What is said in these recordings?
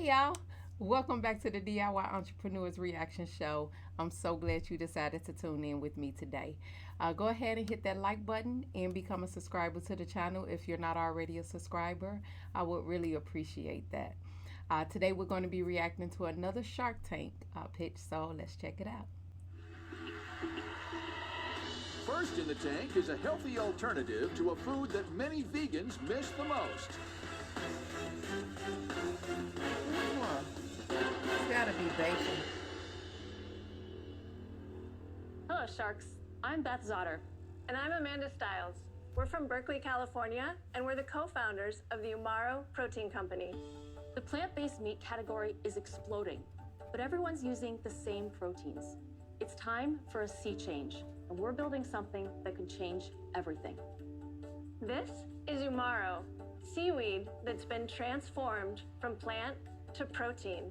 Hey y'all, welcome back to the DIY Entrepreneurs Reaction Show. I'm so glad you decided to tune in with me today. Go ahead and hit that like button and become a subscriber to the channel if you're not already a subscriber. I would really appreciate that. Today we're going to be reacting to another Shark Tank pitch, so let's check it out. First in the tank is a healthy alternative to a food that many vegans miss the most. It's gotta be bacon. Hello, Sharks. I'm Beth Zotter. And I'm Amanda Stiles. We're from Berkeley, California, and we're the co-founders of the Umaro protein company. The plant-based meat category is exploding, but everyone's using the same proteins. It's time for a sea change, and we're building something that could change everything. This is Umaro, seaweed that's been transformed from plant to protein.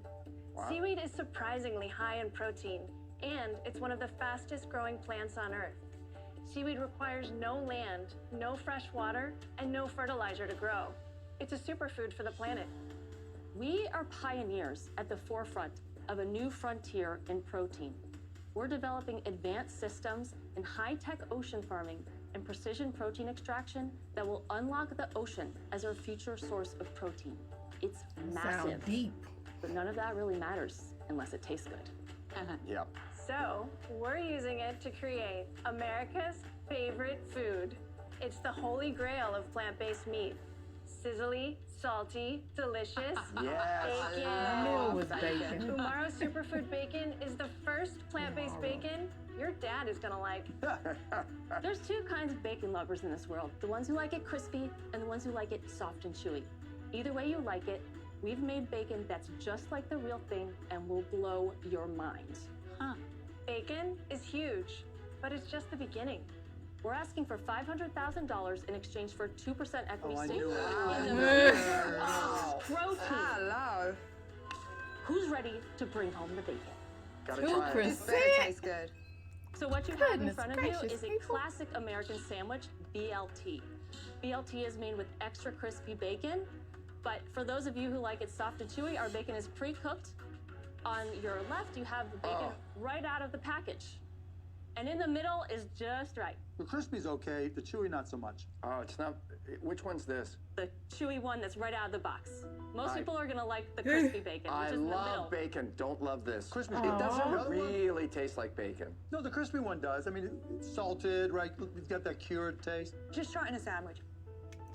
Wow. Seaweed is surprisingly high in protein, and it's one of the fastest growing plants on Earth. Seaweed requires no land, no fresh water, and no fertilizer to grow. It's a superfood for the planet. We are pioneers at the forefront of a new frontier in protein. We're developing advanced systems in high-tech ocean farming and precision protein extraction that will unlock the ocean as our future source of protein. It's massive. Sound deep. But none of that really matters unless it tastes good. Yep. So we're using it to create America's favorite food. It's the holy grail of plant-based meat. Sizzly, salty, delicious. Yes. Bacon. I knew it was bacon. Umaro Superfood Bacon is the first plant-based bacon your dad is gonna like. There's two kinds of bacon lovers in this world, the ones who like it crispy and the ones who like it soft and chewy. Either way you like it, we've made bacon that's just like the real thing and will blow your mind. Bacon is huge, but it's just the beginning. We're asking for $500,000 in exchange for 2% equity stake. Protein. Hello. Who's ready to bring home the bacon? Gotta try it. This better taste good. So what you have in Goodness front of you gracious, is a people. classic American sandwich, BLT. BLT is made with extra crispy bacon, but for those of you who like it soft and chewy, our bacon is pre-cooked. On your left, you have the bacon right out of the package. And in the middle is just right. The crispy's okay, the chewy not so much. Oh, it's not. Which one's this? The chewy one that's right out of the box. Most people are gonna like the crispy bacon, I which is in the middle. love bacon. Don't love this. Crispy It bacon. doesn't The other one? really taste like bacon. No, the crispy one does. I mean, it's salted, right? It's got that cured taste. Just try it in a sandwich.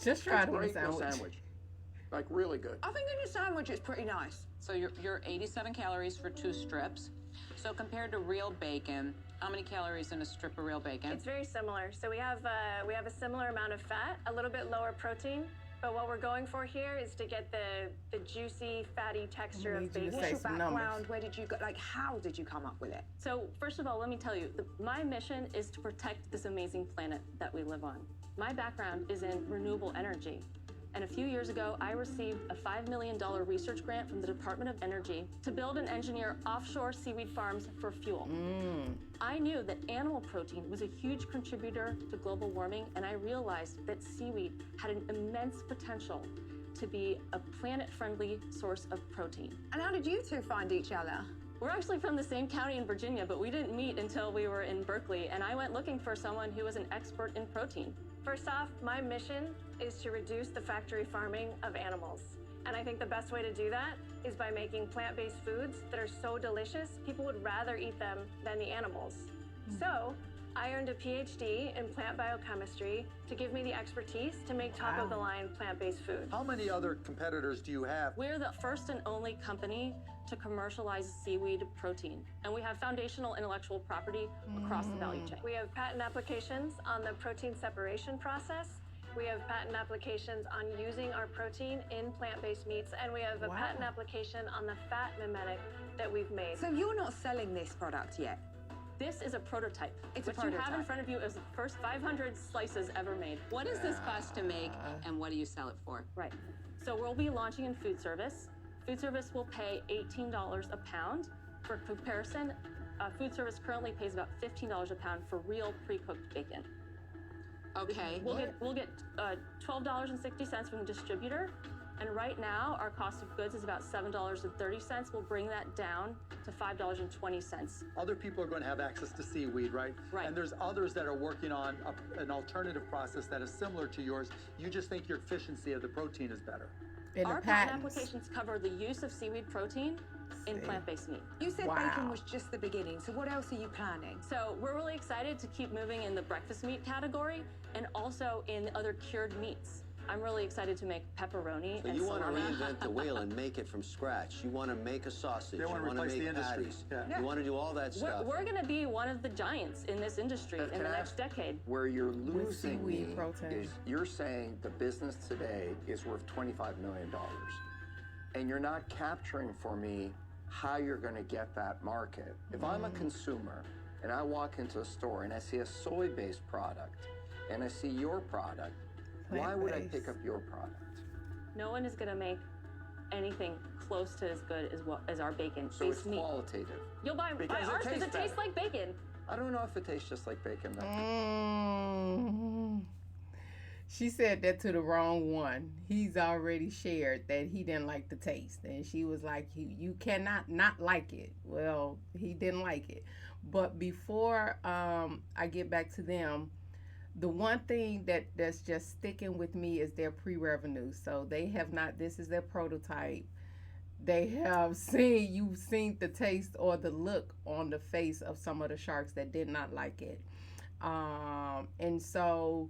Just try it on a Great in a sandwich. sandwich. Like really good. I think in a sandwich it's pretty nice. So you're 87 calories for 2 strips. So compared to real bacon, how many calories in a strip of real bacon? It's very similar. So we have a similar amount of fat, a little bit lower protein. But what we're going for here is to get the juicy, fatty texture Need of you to bacon. say What's your some background? numbers. Where did you go? Like, how did you come up with it? So first of all, let me tell you, my mission is to protect this amazing planet that we live on. My background is in renewable energy. And a few years ago, I received a $5 million research grant from the Department of Energy to build and engineer offshore seaweed farms for fuel. I knew that animal protein was a huge contributor to global warming, and I realized that seaweed had an immense potential to be a planet-friendly source of protein. And how did you two find each other? We're actually from the same county in Virginia, but we didn't meet until we were in Berkeley, and I went looking for someone who was an expert in protein. First off, my mission is to reduce the factory farming of animals. And I think the best way to do that is by making plant-based foods that are so delicious, people would rather eat them than the animals. So I earned a PhD in plant biochemistry to give me the expertise to make top-of-the-line plant-based food. How many other competitors do you have? We're the first and only company to commercialize seaweed protein, and we have foundational intellectual property across the value chain. We have patent applications on the protein separation process. We have patent applications on using our protein in plant-based meats, and we have a patent application on the fat mimetic that we've made. So you're not selling this product yet? This is a prototype. It's a what you have in prototype. front of you is the first 500 slices ever made. What does this cost to make, and what do you sell it for? Right. So we'll be launching in food service. Food service will pay $18 a pound. For comparison, food service currently pays about $15 a pound for real pre-cooked bacon. Okay. We'll get $12.60 from the distributor, And right now, our cost of goods is about $7.30. We'll bring that down to $5.20. Other people are going to have access to seaweed, right? Right. And there's others that are working on an alternative process that is similar to yours. You just think your efficiency of the protein is better. And Our the patent patents. applications cover the use of seaweed protein in plant-based meat. You said Wow. bacon was just the beginning, so what else are you planning? So we're really excited to keep moving in the breakfast meat category and also in other cured meats. I'm really excited to make pepperoni So and you want to salami. reinvent the wheel and make it from scratch. You want to make a sausage. They You want to want to replace make the industry. patties. Yeah. You want to do all that stuff. We're going to be one of the giants in this industry in Can the I next ask- decade. Where you're losing seaweed me protein. is you're saying the business today is worth $25 million. And you're not capturing for me how you're going to get that market. If I'm a consumer and I walk into a store and I see a soy-based product and I see your product, why would I Plant-based. pick up your product? No one is going to make anything close to as good as our bacon. So it's based meat. qualitative. You'll buy Because it ours because tastes it tastes better. like bacon. I don't know if it tastes just like bacon though. She said that to the wrong one. He's already shared that he didn't like the taste. And she was like, you cannot not like it. Well, he didn't like it. But before I get back to them, the one thing that's just sticking with me is their pre-revenue. So they have not, this is their prototype. They have you've seen the taste or the look on the face of some of the sharks that did not like it. And so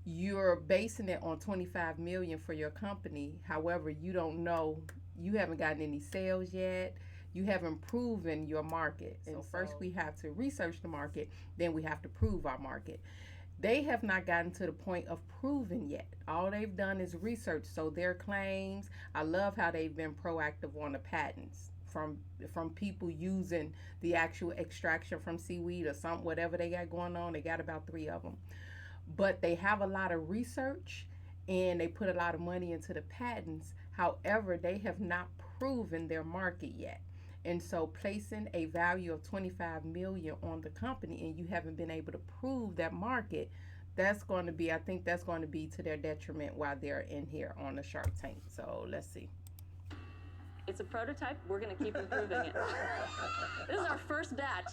you're basing it on 25 million for your company. However, you don't know, you haven't gotten any sales yet. You haven't proven your market. And first we have to research the market, then we have to prove our market. They have not gotten to the point of proving yet. All they've done is research. So their claims, I love how they've been proactive on the patents from people using the actual extraction from seaweed or something, whatever they got going on. They got about 3 of them. But they have a lot of research and they put a lot of money into the patents. However, they have not proven their market yet. And so placing a value of 25 million on the company and you haven't been able to prove that market, that's going to be, I think that's going to be to their detriment while they're in here on the Shark Tank. So let's see. It's a prototype. We're going to keep improving it. This is our first batch.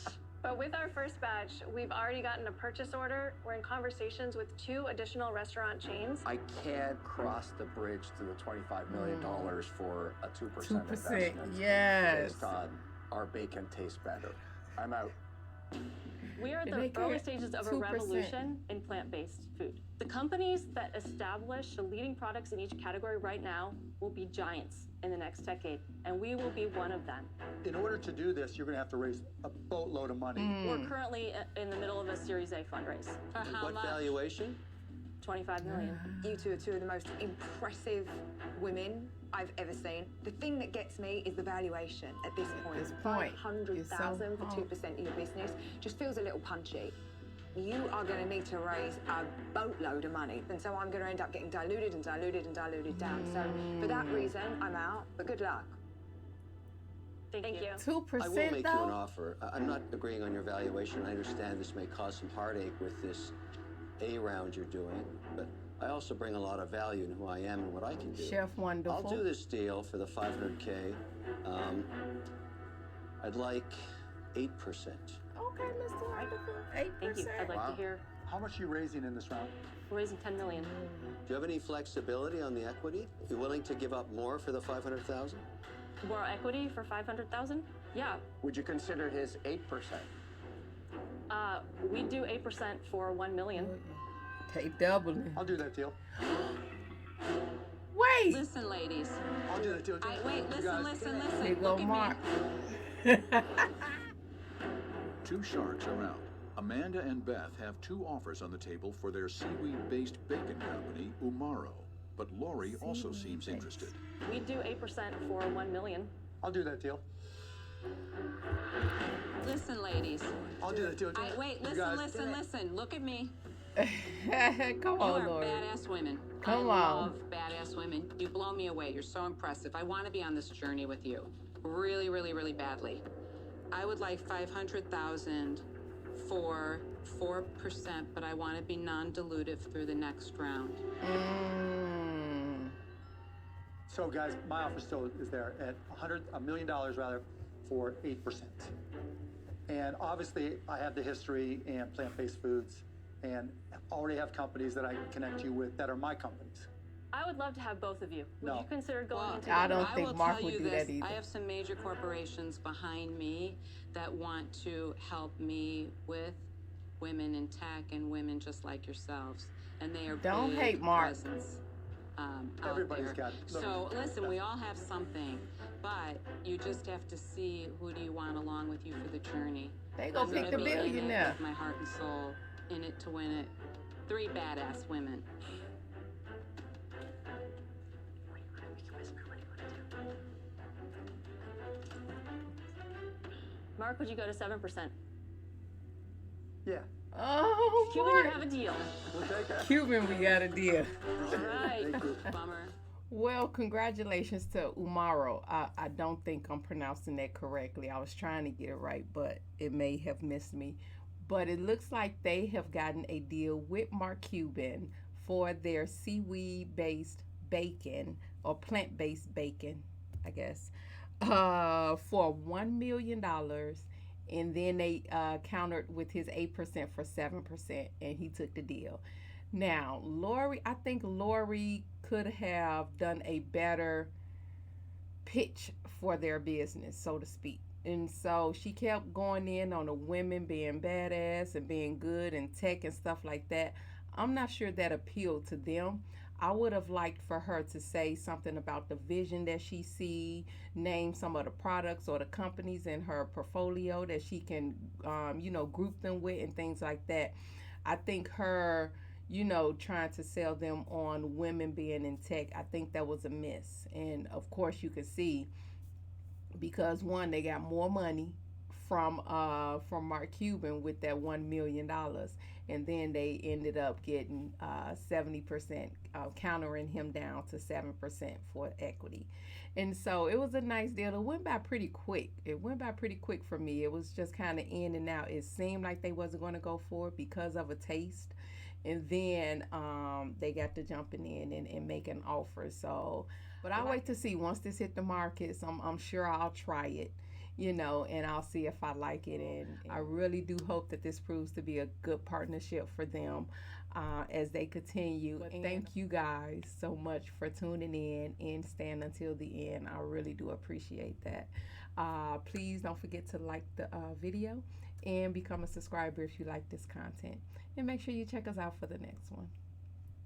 But with our first batch, we've already gotten a purchase order. We're in conversations with 2 additional restaurant chains. I can't cross the bridge to the $25 million for a 2% 2%, investment. yes. Based on our bacon tastes better. I'm out. We are at They the early get stages of a 2%. revolution in plant-based food. The companies that establish the leading products in each category right now will be giants in the next decade, and we will be one of them. In order to do this, you're going to have to raise a boatload of money. We're currently in the middle of a Series A fundraise. How What much? valuation? 25 million. You two are 2 of the most impressive women I've ever seen. The thing that gets me is the valuation at this point. This point is 500,000 so for 2% of your business just feels a little punchy. You are going to need to raise a boatload of money, and so I'm going to end up getting diluted and diluted and diluted down. So for that reason, I'm out, but good luck. Thank you. 2% I will make you an though? offer. I'm not agreeing on your valuation. I understand this may cause some heartache with this A round you're doing, but I also bring a lot of value in who I am and what I can do. Chef Wonderful. I'll do this deal for the 500K. I'd like 8%. Okay, Mr. Wonderful. 8%. Thank you. I'd like to hear. How much are you raising in this round? We're raising 10 million. Do you have any flexibility on the equity? You willing to give up more for the 500,000? More equity for 500,000? Yeah. Would you consider his 8%? We do 8% for 1 million. Take doubling. I'll do that deal. Wait. Listen, ladies. I'll do that deal. Wait, You listen, guys- listen, Here listen. go Look at Mark. me. 2 sharks are out. Amanda and Beth have 2 offers on the table for their seaweed-based bacon company, Umaro. But Lori also seems interested. We do 8% for 1 million. I'll do that deal. Listen, ladies. I'll do that deal. Wait, You listen, guys- listen, listen. Look at me. Come You on, are Lori. badass women. Come I on. love badass women. You blow me away. You're so impressive. I want to be on this journey with you. Really, really, really badly. I would like 500,000 for 4%, but I want to be non-dilutive through the next round. So guys, my offer still is there at $1 million rather for 8%. And obviously I have the history in plant-based foods and already have companies that I can connect you with that are my companies. I would love to have both of you. Would No. you consider going into I don't I think will Mark tell would you do this, that either. I have some major corporations behind me that want to help me with women in tech and women just like yourselves. And they are Don't big hate Mark. presence, out Everybody's there. got it. Look, So listen, we all have something, but you just have to see who do you want along with you for the journey. They gonna I'm pick gonna the be in it billionaire. with my heart and soul, in it to win it. 3 badass women. Mark, would you go to 7%? yeah, Oh, Cuban, you Mark. have a deal. we'll take that. Cuban, we got a deal. All right. Thank you. Bummer. Well, congratulations to Umaro. I don't think I'm pronouncing that correctly. I was trying to get it right, but it may have missed me. But it looks like they have gotten a deal with Mark Cuban for their seaweed-based bacon, or plant-based bacon, I guess, for $1 million. And then they countered with his 8% for 7%, and he took the deal. Now, Lori, I think Lori could have done a better pitch for their business, so to speak. And so she kept going in on the women being badass and being good and tech and stuff like that. I'm not sure that appealed to them. I would have liked for her to say something about the vision that she see, name some of the products or the companies in her portfolio that she can, group them with and things like that. I think her, trying to sell them on women being in tech, I think that was a miss. And of course you can see, because one, they got more money from Mark Cuban with that $1 million, and then they ended up getting 70%, countering him down to 7% for equity. And so it was a nice deal. It went by pretty quick. For me. It was just kind of in and out. It seemed like they wasn't going to go for it because of a taste, and then they got to jumping in and making offers. So, but I'll wait to see once this hit the markets. I'm sure I'll try it, and I'll see if I like it. And I really do hope that this proves to be a good partnership for them as they continue. But thank you guys so much for tuning in and staying until the end. I really do appreciate that. Please don't forget to like the video and become a subscriber if you like this content. And make sure you check us out for the next one.